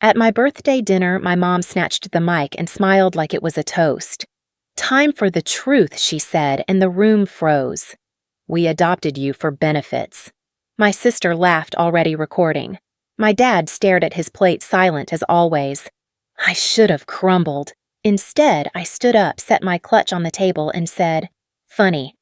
At my birthday dinner, my mom snatched the mic and smiled like it was a toast. "Time for the truth," she said, and the room froze. "We adopted you for benefits." My sister laughed, already recording. My dad stared at his plate, silent as always. I should have crumbled. Instead, I stood up, set my clutch on the table, and said, "Funny.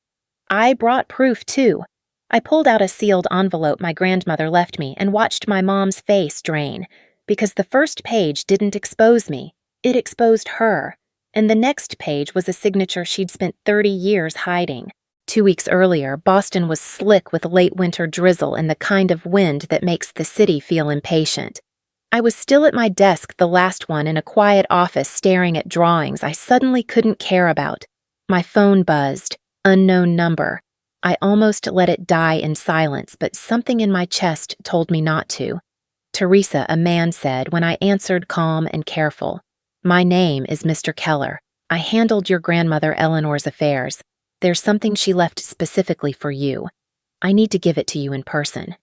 I brought proof, too." I pulled out a sealed envelope my grandmother left me and watched my mom's face drain, because the first page didn't expose me. It exposed her. And the next page was a signature she'd spent 30 years hiding. 2 weeks earlier, Boston was slick with late winter drizzle and the kind of wind that makes the city feel impatient. I was still at my desk, the last one, in a quiet office staring at drawings I suddenly couldn't care about. My phone buzzed. Unknown number. I almost let it die in silence, but something in my chest told me not to. "Teresa," a man said when I answered, calm and careful. "My name is Mr. Keller. I handled your grandmother Eleanor's affairs. There's something she left specifically for you. I need to give it to you in person."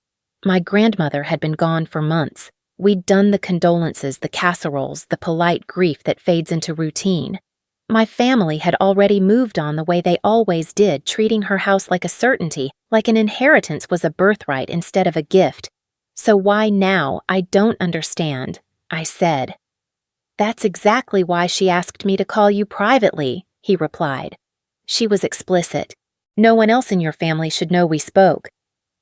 My grandmother had been gone for months. We'd done the condolences, the casseroles, the polite grief that fades into routine. My family had already moved on the way they always did, treating her house like a certainty, like an inheritance was a birthright instead of a gift. "So why now? I don't understand," I said. "That's exactly why she asked me to call you privately," he replied. She was explicit. "No one else in your family should know we spoke."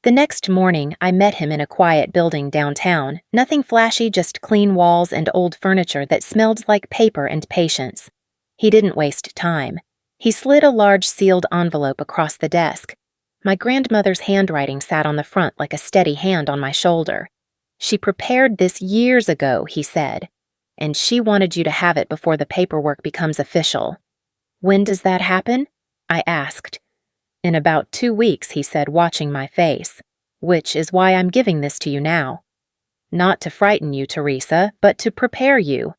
The next morning, I met him in a quiet building downtown. Nothing flashy, just clean walls and old furniture that smelled like paper and patience. He didn't waste time. He slid a large sealed envelope across the desk. My grandmother's handwriting sat on the front like a steady hand on my shoulder. "She prepared this years ago," he said, "and she wanted you to have it before the paperwork becomes official." "When does that happen?" I asked. "In about 2 weeks," he said, watching my face, "which is why I'm giving this to you now. Not to frighten you, Teresa, but to prepare you."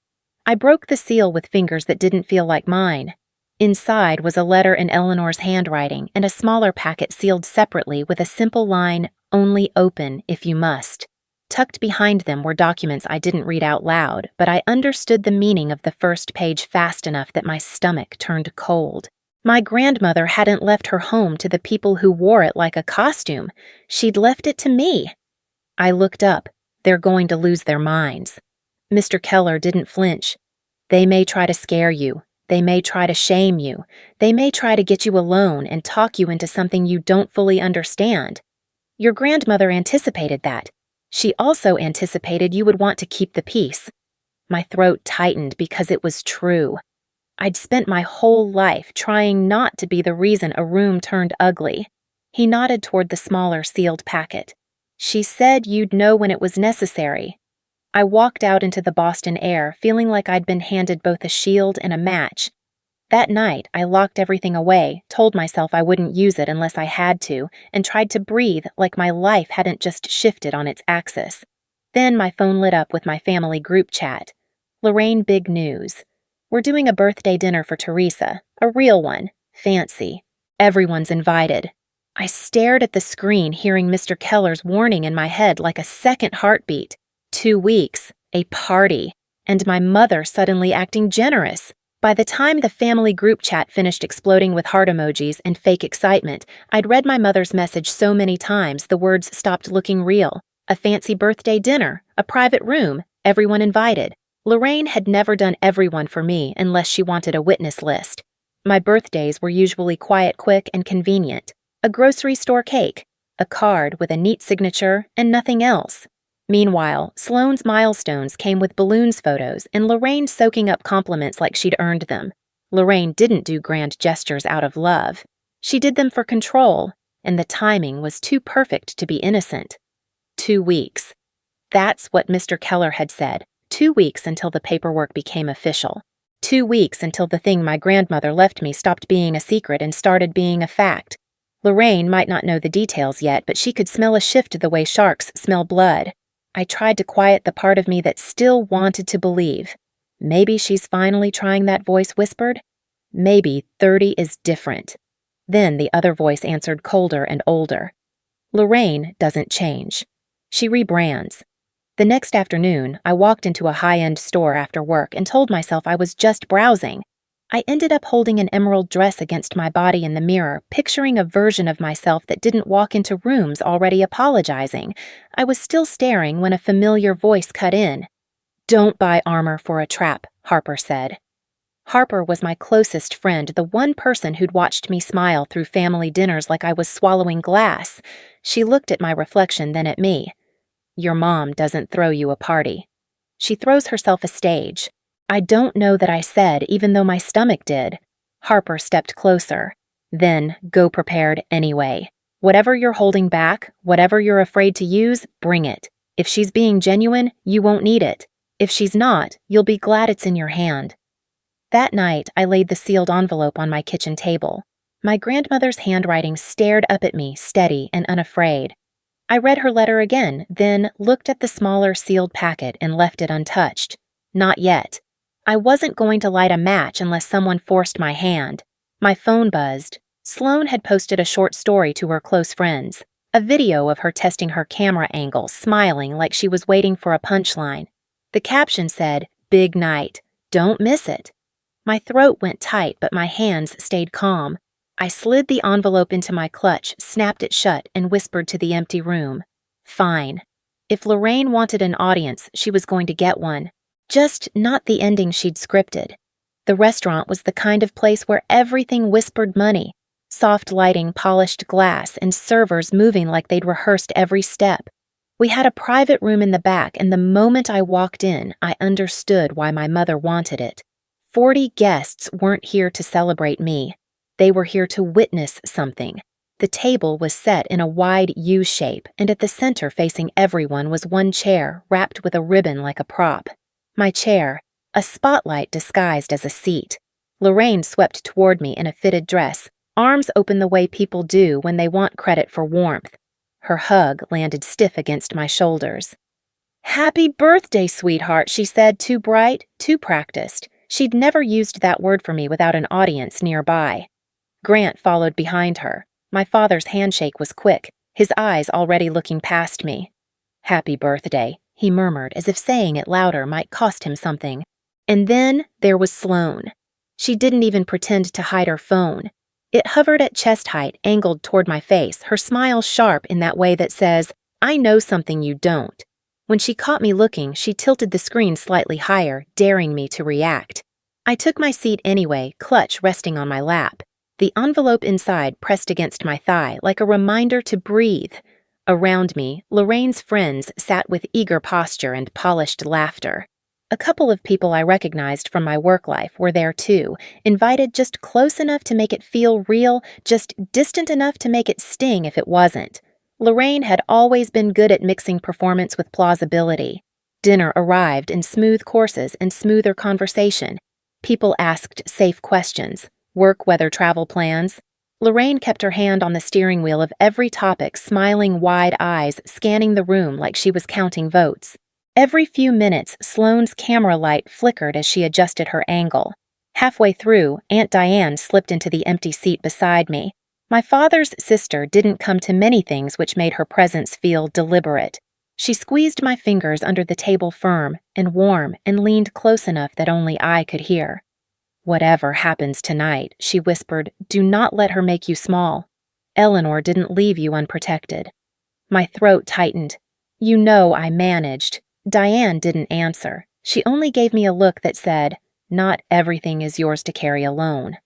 I broke the seal with fingers that didn't feel like mine. Inside was a letter in Eleanor's handwriting and a smaller packet sealed separately with a simple line, "Only open if you must." Tucked behind them were documents I didn't read out loud, but I understood the meaning of the first page fast enough that my stomach turned cold. My grandmother hadn't left her home to the people who wore it like a costume. She'd left it to me. I looked up. "They're going to lose their minds." Mr. Keller didn't flinch. "They may try to scare you. They may try to shame you. They may try to get you alone and talk you into something you don't fully understand. Your grandmother anticipated that. She also anticipated you would want to keep the peace." My throat tightened because it was true. I'd spent my whole life trying not to be the reason a room turned ugly. He nodded toward the smaller sealed packet. "She said you'd know when it was necessary." I walked out into the Boston air, feeling like I'd been handed both a shield and a match. That night, I locked everything away, told myself I wouldn't use it unless I had to, and tried to breathe like my life hadn't just shifted on its axis. Then my phone lit up with my family group chat. "Lorraine, big news. We're doing a birthday dinner for Teresa, a real one, fancy. Everyone's invited." I stared at the screen, hearing Mr. Keller's warning in my head like a second heartbeat. 2 weeks, a party, and my mother suddenly acting generous. By the time the family group chat finished exploding with heart emojis and fake excitement, I'd read my mother's message so many times the words stopped looking real. A fancy birthday dinner, a private room, everyone invited. Lorraine had never done everyone for me unless she wanted a witness list. My birthdays were usually quiet, quick, and convenient. A grocery store cake, a card with a neat signature, and nothing else. Meanwhile, Sloane's milestones came with balloons photos and Lorraine soaking up compliments like she'd earned them. Lorraine didn't do grand gestures out of love. She did them for control, and the timing was too perfect to be innocent. 2 weeks. That's what Mr. Keller had said. 2 weeks until the paperwork became official. 2 weeks until the thing my grandmother left me stopped being a secret and started being a fact. Lorraine might not know the details yet, but she could smell a shift the way sharks smell blood. I tried to quiet the part of me that still wanted to believe. Maybe she's finally trying, that voice whispered. Maybe 30 is different. Then the other voice answered, colder and older. Lorraine doesn't change. She rebrands. The next afternoon, I walked into a high-end store after work and told myself I was just browsing. I ended up holding an emerald dress against my body in the mirror, picturing a version of myself that didn't walk into rooms already apologizing. I was still staring when a familiar voice cut in. "Don't buy armor for a trap," Harper said. Harper was my closest friend, the one person who'd watched me smile through family dinners like I was swallowing glass. She looked at my reflection, then at me. "Your mom doesn't throw you a party. She throws herself a stage." I don't know that I said, even though my stomach did. Harper stepped closer. "Then, go prepared anyway. Whatever you're holding back, whatever you're afraid to use, bring it. If she's being genuine, you won't need it. If she's not, you'll be glad it's in your hand." That night, I laid the sealed envelope on my kitchen table. My grandmother's handwriting stared up at me, steady and unafraid. I read her letter again, then looked at the smaller sealed packet and left it untouched. Not yet. I wasn't going to light a match unless someone forced my hand. My phone buzzed. Sloane had posted a short story to her close friends, a video of her testing her camera angle, smiling like she was waiting for a punchline. The caption said, "Big night. Don't miss it." My throat went tight, but my hands stayed calm. I slid the envelope into my clutch, snapped it shut, and whispered to the empty room. Fine. If Lorraine wanted an audience, she was going to get one. Just not the ending she'd scripted. The restaurant was the kind of place where everything whispered money. Soft lighting, polished glass, and servers moving like they'd rehearsed every step. We had a private room in the back, and the moment I walked in, I understood why my mother wanted it. 40 guests weren't here to celebrate me. They were here to witness something. The table was set in a wide U shape, and at the center facing everyone was one chair wrapped with a ribbon like a prop. My chair, a spotlight disguised as a seat. Lorraine swept toward me in a fitted dress, arms open the way people do when they want credit for warmth. Her hug landed stiff against my shoulders. "Happy birthday, sweetheart," she said, too bright, too practiced. She'd never used that word for me without an audience nearby. Grant followed behind her. My father's handshake was quick, his eyes already looking past me. "Happy birthday," he murmured, as if saying it louder might cost him something. And then there was Sloane. She didn't even pretend to hide her phone. It hovered at chest height, angled toward my face, her smile sharp in that way that says, "I know something you don't." When she caught me looking, she tilted the screen slightly higher, daring me to react. I took my seat anyway, clutch resting on my lap. The envelope inside pressed against my thigh like a reminder to breathe. Around me, Lorraine's friends sat with eager posture and polished laughter. A couple of people I recognized from my work life were there too, invited just close enough to make it feel real, just distant enough to make it sting if it wasn't. Lorraine had always been good at mixing performance with plausibility. Dinner arrived in smooth courses and smoother conversation. People asked safe questions. Work, weather, travel plans. Lorraine kept her hand on the steering wheel of every topic, smiling wide eyes, scanning the room like she was counting votes. Every few minutes, Sloane's camera light flickered as she adjusted her angle. Halfway through, Aunt Diane slipped into the empty seat beside me. My father's sister didn't come to many things which made her presence feel deliberate. She squeezed my fingers under the table firm and warm and leaned close enough that only I could hear. "Whatever happens tonight," she whispered, "do not let her make you small. Eleanor didn't leave you unprotected." My throat tightened. You know I managed. Diane didn't answer. She only gave me a look that said, "Not everything is yours to carry alone."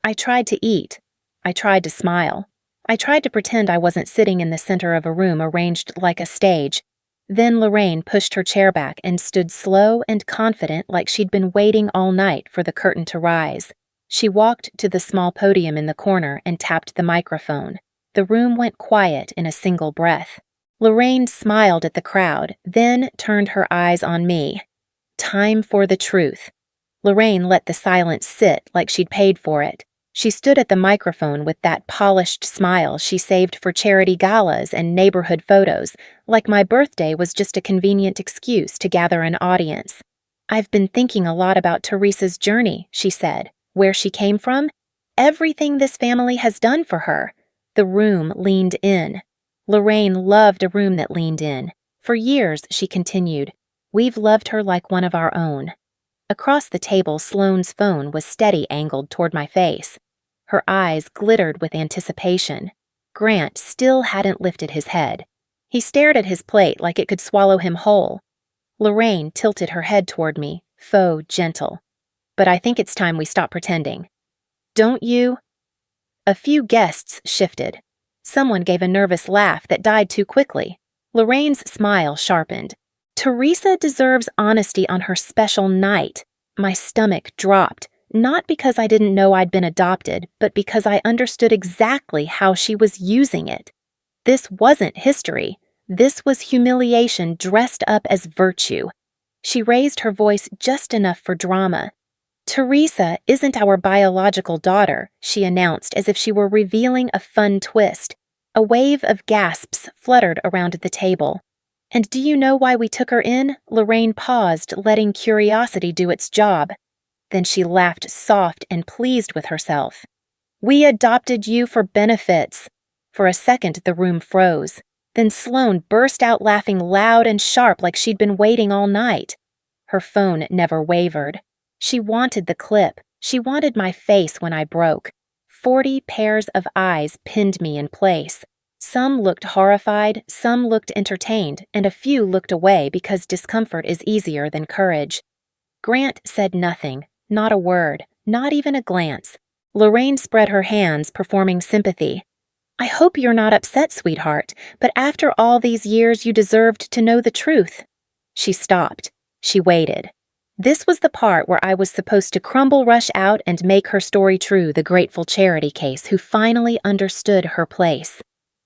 I tried to eat. I tried to smile. I tried to pretend I wasn't sitting in the center of a room arranged like a stage. Then Lorraine pushed her chair back and stood slow and confident like she'd been waiting all night for the curtain to rise. She walked to the small podium in the corner and tapped the microphone. The room went quiet in a single breath. Lorraine smiled at the crowd, then turned her eyes on me. Time for the truth. Lorraine let the silence sit like she'd paid for it. She stood at the microphone with that polished smile she saved for charity galas and neighborhood photos, like my birthday was just a convenient excuse to gather an audience. "I've been thinking a lot about Teresa's journey," she said, "where she came from, everything this family has done for her." The room leaned in. Lorraine loved a room that leaned in. For years, she continued, we've loved her like one of our own. Across the table, Sloane's phone was steady angled toward my face. Her eyes glittered with anticipation. Grant still hadn't lifted his head. He stared at his plate like it could swallow him whole. Lorraine tilted her head toward me, faux gentle. But I think it's time we stop pretending. Don't you? A few guests shifted. Someone gave a nervous laugh that died too quickly. Lorraine's smile sharpened. Teresa deserves honesty on her special night. My stomach dropped, not because I didn't know I'd been adopted, but because I understood exactly how she was using it. This wasn't history. This was humiliation dressed up as virtue. She raised her voice just enough for drama. Teresa isn't our biological daughter, she announced as if she were revealing a fun twist. A wave of gasps fluttered around the table. And do you know why we took her in? Lorraine paused, letting curiosity do its job. Then she laughed soft and pleased with herself. We adopted you for benefits. For a second, the room froze. Then Sloane burst out laughing loud and sharp like she'd been waiting all night. Her phone never wavered. She wanted the clip. She wanted my face when I broke. 40 pairs of eyes pinned me in place. Some looked horrified, some looked entertained, and a few looked away because discomfort is easier than courage. Grant said nothing, not a word, not even a glance. Lorraine spread her hands, performing sympathy. I hope you're not upset, sweetheart, but after all these years you deserved to know the truth. She stopped. She waited. This was the part where I was supposed to crumble rush out and make her story true, the grateful charity case who finally understood her place.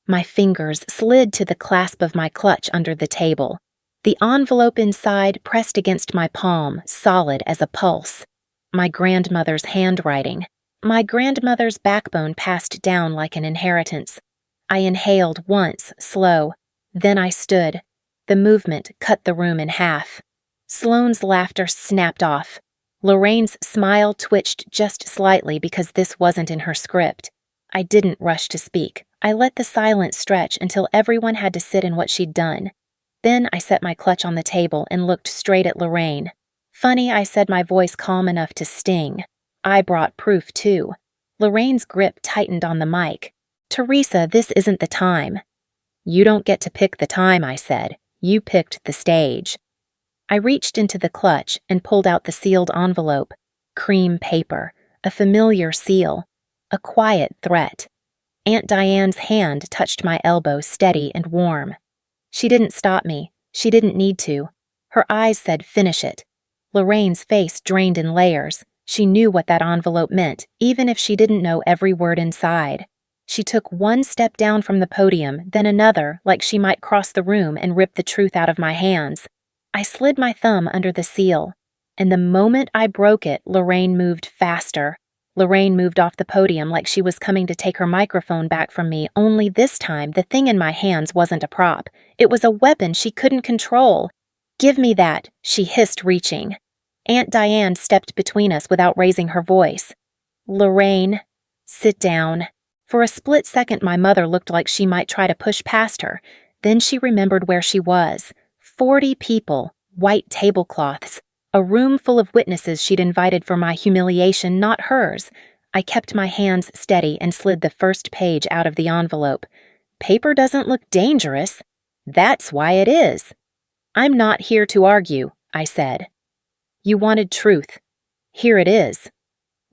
My fingers slid to the clasp of my clutch under the table. The envelope inside pressed against my palm, solid as a pulse. My grandmother's handwriting. My grandmother's backbone passed down like an inheritance. I inhaled once, slow. Then I stood. The movement cut the room in half. Sloane's laughter snapped off. Lorraine's smile twitched just slightly because this wasn't in her script. I didn't rush to speak. I let the silence stretch until everyone had to sit in what she'd done. Then I set my clutch on the table and looked straight at Lorraine. Funny, I said, my voice calm enough to sting. I brought proof, too. Lorraine's grip tightened on the mic. Teresa, this isn't the time. You don't get to pick the time, I said. You picked the stage. I reached into the clutch and pulled out the sealed envelope. Cream paper. A familiar seal. A quiet threat. Aunt Diane's hand touched my elbow, steady and warm. She didn't stop me. She didn't need to. Her eyes said, finish it. Lorraine's face drained in layers. She knew what that envelope meant, even if she didn't know every word inside. She took one step down from the podium, then another, like she might cross the room and rip the truth out of my hands. I slid my thumb under the seal, and the moment I broke it, Lorraine moved faster. Lorraine moved off the podium like she was coming to take her microphone back from me, only this time the thing in my hands wasn't a prop. It was a weapon she couldn't control. Give me that, she hissed, reaching. Aunt Diane stepped between us without raising her voice. Lorraine, sit down. For a split second, my mother looked like she might try to push past her. Then she remembered where she was. 40 people, white tablecloths. A room full of witnesses she'd invited for my humiliation, not hers. I kept my hands steady and slid the first page out of the envelope. Paper doesn't look dangerous. That's why it is. I'm not here to argue, I said. You wanted truth. Here it is.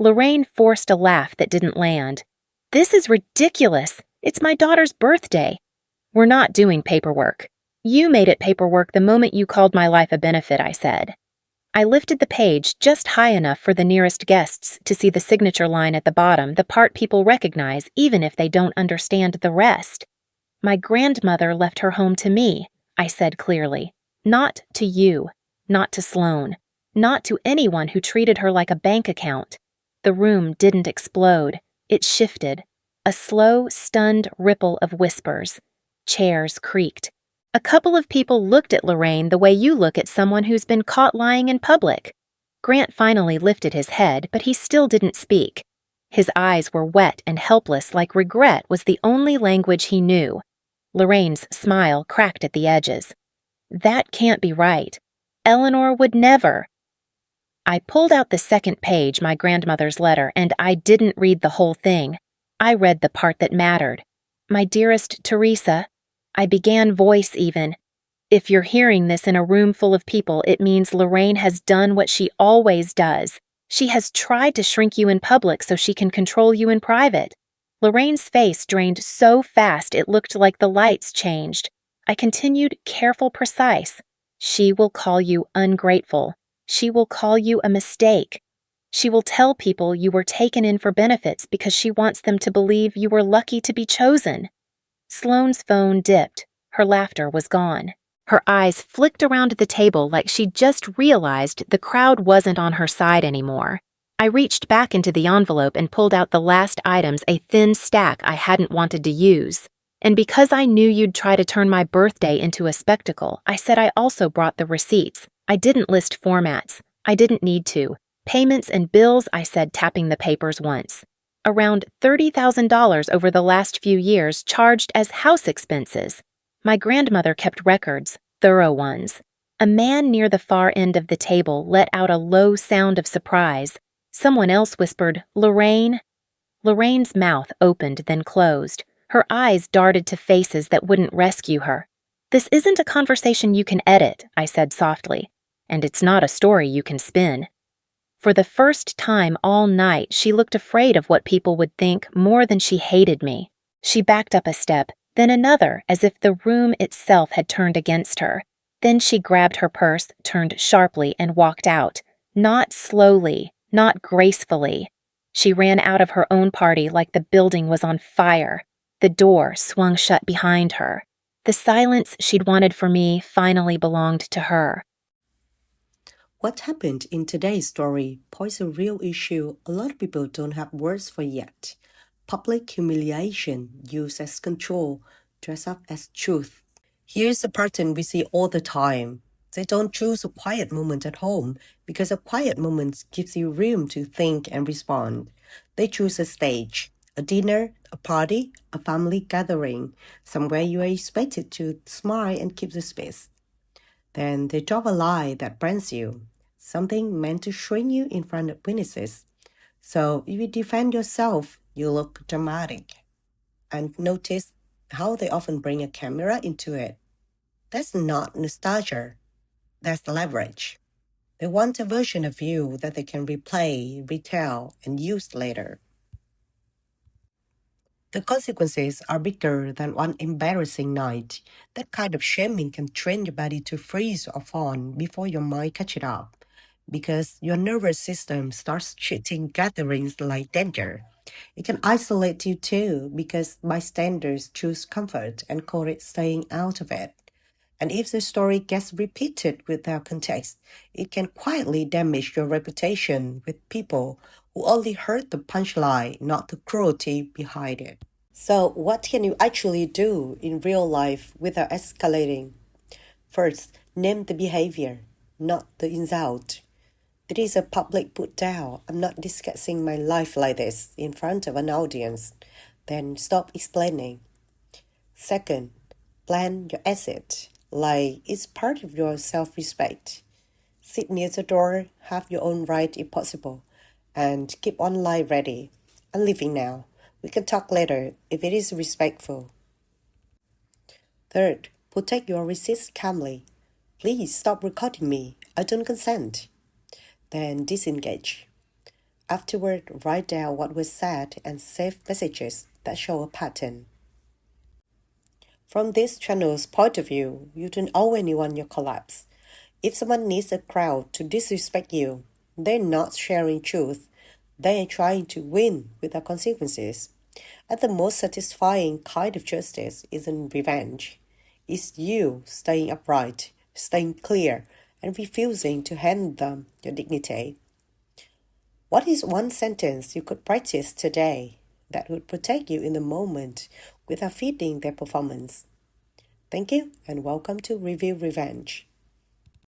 Lorraine forced a laugh that didn't land. This is ridiculous. It's my daughter's birthday. We're not doing paperwork. You made it paperwork the moment you called my life a benefit, I said. I lifted the page just high enough for the nearest guests to see the signature line at the bottom, the part people recognize even if they don't understand the rest. My grandmother left her home to me, I said clearly. Not to you. Not to Sloane. Not to anyone who treated her like a bank account. The room didn't explode. It shifted. A slow, stunned ripple of whispers. Chairs creaked. A couple of people looked at Lorraine the way you look at someone who's been caught lying in public. Grant finally lifted his head, but he still didn't speak. His eyes were wet and helpless, like regret was the only language he knew. Lorraine's smile cracked at the edges. That can't be right. Eleanor would never. I pulled out the second page, my grandmother's letter, and I didn't read the whole thing. I read the part that mattered. My dearest Teresa, I began voice even. If you're hearing this in a room full of people, it means Lorraine has done what she always does. She has tried to shrink you in public so she can control you in private. Lorraine's face drained so fast it looked like the lights changed. I continued, careful, precise. She will call you ungrateful. She will call you a mistake. She will tell people you were taken in for benefits because she wants them to believe you were lucky to be chosen. Sloane's phone dipped. Her laughter was gone. Her eyes flicked around the table like she'd just realized the crowd wasn't on her side anymore. I reached back into the envelope and pulled out the last items, a thin stack I hadn't wanted to use. And because I knew you'd try to turn my birthday into a spectacle, I said I also brought the receipts. I didn't list formats. I didn't need to. Payments and bills, I said, tapping the papers once. Around $30,000 over the last few years charged as house expenses. My grandmother kept records, thorough ones. A man near the far end of the table let out a low sound of surprise. Someone else whispered, "Lorraine?" Lorraine's mouth opened, then closed. Her eyes darted to faces that wouldn't rescue her. "This isn't a conversation you can edit," I said softly. "And it's not a story you can spin." For the first time all night, she looked afraid of what people would think more than she hated me. She backed up a step, then another, as if the room itself had turned against her. Then she grabbed her purse, turned sharply, and walked out. Not slowly, not gracefully. She ran out of her own party like the building was on fire. The door swung shut behind her. The silence she'd wanted for me finally belonged to her. What happened in today's story points a real issue a lot of people don't have words for yet. Public humiliation used as control, dressed up as truth. Here's a pattern we see all the time. They don't choose a quiet moment at home because a quiet moment gives you room to think and respond. They choose a stage, a dinner, a party, a family gathering, somewhere you are expected to smile and keep the space. Then they drop a lie that brands you, something meant to shrink you in front of witnesses. So if you defend yourself, you look dramatic. And notice how they often bring a camera into it. That's not nostalgia, that's leverage. They want a version of you that they can replay, retell, and use later. The consequences are bigger than one embarrassing night. That kind of shaming can train your body to freeze or fawn before your mind catches up, because your nervous system starts treating gatherings like danger. It can isolate you too, because bystanders choose comfort and call it staying out of it. And if the story gets repeated without context, it can quietly damage your reputation with people who only heard the punchline, not the cruelty behind it. So, what can you actually do in real life without escalating? First, name the behavior, not the insult. It is a public put down. I'm not discussing my life like this in front of an audience. Then stop explaining. Second, plan your exit, like it's part of your self respect. Sit near the door, have your own right if possible, and keep one lie ready. I'm leaving now. We can talk later if it is respectful. Third, protect your receipts calmly. Please stop recording me. I don't consent. Then disengage. Afterward, write down what was said and save messages that show a pattern. From this channel's point of view, you don't owe anyone your collapse. If someone needs a crowd to disrespect you, they're not sharing truth. They are trying to win without consequences. And the most satisfying kind of justice isn't revenge. It's you staying upright, staying clear, and refusing to hand them your dignity. What is one sentence you could practice today that would protect you in the moment without feeding their performance? Thank you and welcome to Review Revenge.